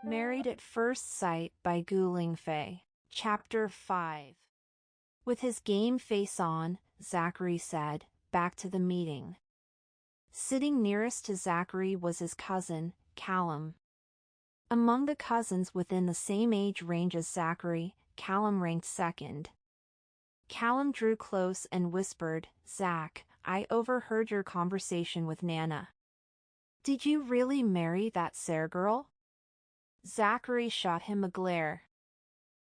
Married at First Sight by Gu Lingfei. Chapter 5. With his game face on, Zachary said, back to the meeting. Sitting nearest to Zachary was his cousin, Callum. Among the cousins within the same age range as Zachary, Callum ranked second. Callum drew close and whispered, "Zach, I overheard your conversation with Nana. Did you really marry that Sarah girl?" Zachary shot him a glare.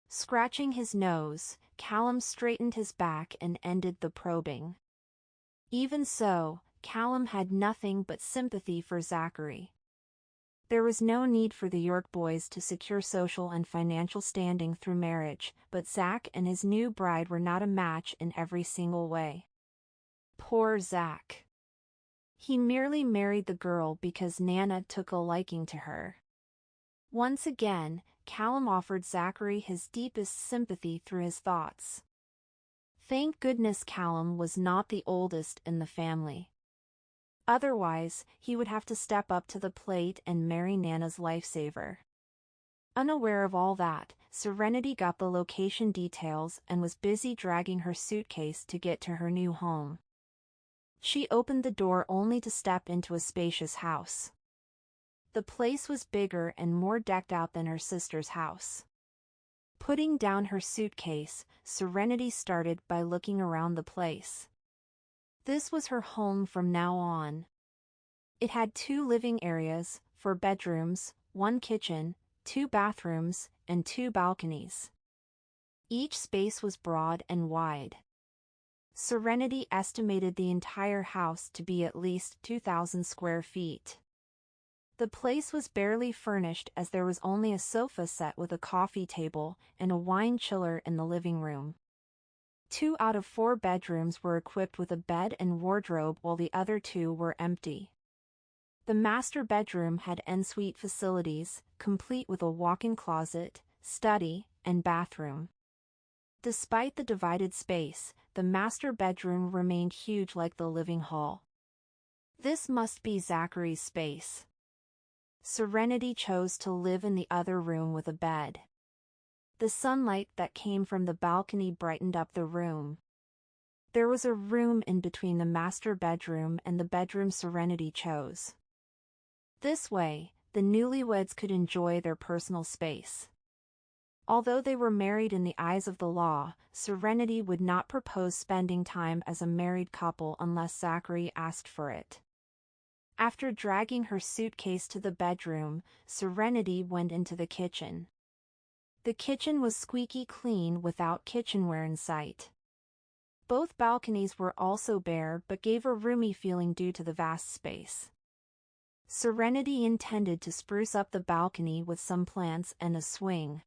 Scratching his nose, Callum straightened his back and ended the probing. Even so, Callum had nothing but sympathy for Zachary. There was no need for the York boys to secure social and financial standing through marriage, but Zach and his new bride were not a match in every single way. Poor Zach. He merely married the girl because Nana took a liking to her. Once again, Callum offered Zachary his deepest sympathy through his thoughts. Thank goodness Callum was not the oldest in the family. Otherwise, he would have to step up to the plate and marry Nana's lifesaver. Unaware of all that, Serenity got the location details and was busy dragging her suitcase to get to her new home. She opened the door only to step into a spacious house. The place was bigger and more decked out than her sister's house. Putting down her suitcase, Serenity started by looking around the place. This was her home from now on. It had 2 living areas, 4 bedrooms, 1 kitchen, 2 bathrooms, and 2 balconies. Each space was broad and wide. Serenity estimated the entire house to be at least 2,000 square feet. The place was barely furnished as there was only a sofa set with a coffee table and a wine chiller in the living room. 2 out of 4 bedrooms were equipped with a bed and wardrobe while the other 2 were empty. The master bedroom had ensuite facilities, complete with a walk-in closet, study, and bathroom. Despite the divided space, the master bedroom remained huge like the living hall. This must be Zachary's space. Serenity chose to live in the other room with a bed. The sunlight that came from the balcony brightened up the room. There was a room in between the master bedroom and the bedroom Serenity chose. This way, the newlyweds could enjoy their personal space. Although they were married in the eyes of the law, Serenity would not propose spending time as a married couple unless Zachary asked for it. After dragging her suitcase to the bedroom, Serenity went into the kitchen. The kitchen was squeaky clean without kitchenware in sight. Both balconies were also bare but gave a roomy feeling due to the vast space. Serenity intended to spruce up the balcony with some plants and a swing.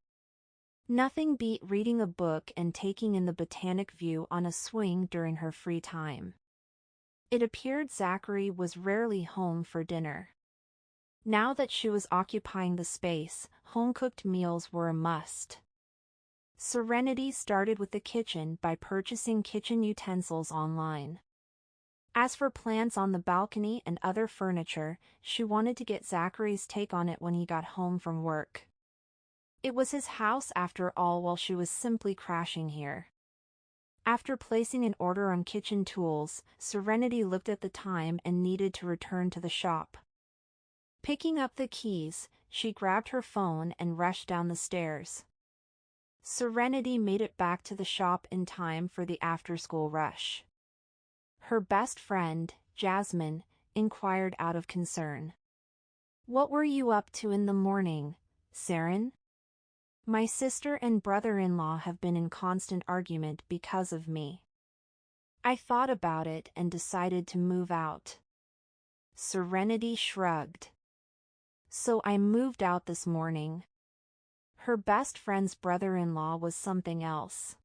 Nothing beat reading a book and taking in the botanic view on a swing during her free time. It appeared Zachary was rarely home for dinner. Now that she was occupying the space, home-cooked meals were a must. Serenity started with the kitchen by purchasing kitchen utensils online. As for plants on the balcony and other furniture, she wanted to get Zachary's take on it when he got home from work. It was his house after all, while she was simply crashing here. After placing an order on kitchen tools, Serenity looked at the time and needed to return to the shop. Picking up the keys, she grabbed her phone and rushed down the stairs. Serenity made it back to the shop in time for the after-school rush. Her best friend, Jasmine, inquired out of concern. "What were you up to in the morning, Saren?" "My sister and brother-in-law have been in constant argument because of me. I thought about it and decided to move out." Serenity shrugged. "So I moved out this morning." Her best friend's brother-in-law was something else.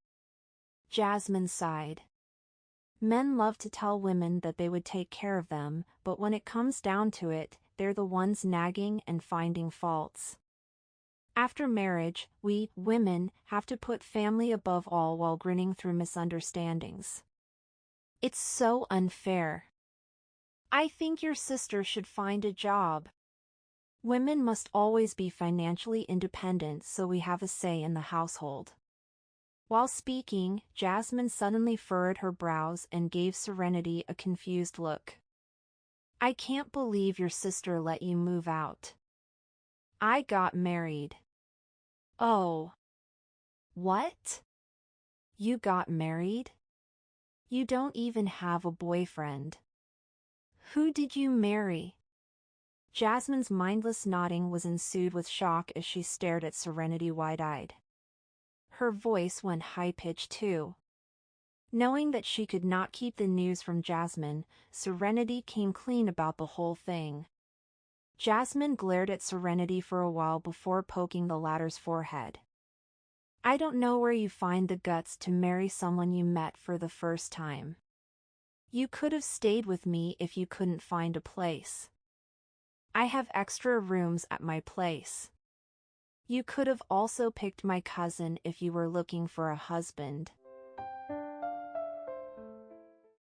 Jasmine sighed. Men love to tell women that they would take care of them, but when it comes down to it, they're the ones nagging and finding faults. After marriage, we, women, have to put family above all while grinning through misunderstandings. It's so unfair. I think your sister should find a job. Women must always be financially independent so we have a say in the household. While speaking, Jasmine suddenly furrowed her brows and gave Serenity a confused look. I can't believe your sister let you move out. I got married. Oh. What? You got married? You don't even have a boyfriend. Who did you marry? Jasmine's mindless nodding was ensued with shock as she stared at Serenity wide-eyed. Her voice went high-pitched too. Knowing that she could not keep the news from Jasmine, Serenity came clean about the whole thing. Jasmine glared at Serenity for a while before poking the latter's forehead. I don't know where you find the guts to marry someone you met for the first time. You could have stayed with me if you couldn't find a place. I have extra rooms at my place. You could have also picked my cousin if you were looking for a husband.